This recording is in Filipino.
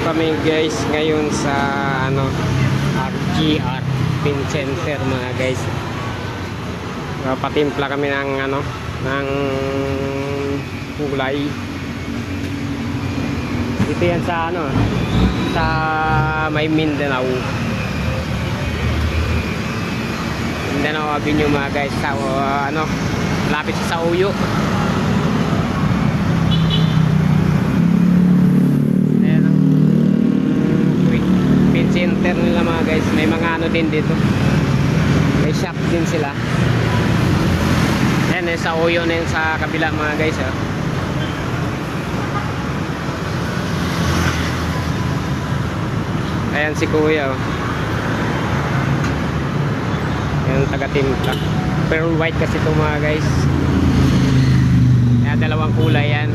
kami guys ngayon sa RGR Pin Center mga guys. Patimpla kami ng ng kulay. Dito yan sa sa may Mindanao Avenue mga guys, sa malapit sa Uyo. Ayan ang pin center nila mga guys. May mga din dito, may shop din sila. Ayan sa Uyo na yun sa kabila mga guys. Ayan si Kuya. Ayan, taga-timpla. Pearl white kasi ito mga guys. Ayan, dalawang kulay yan.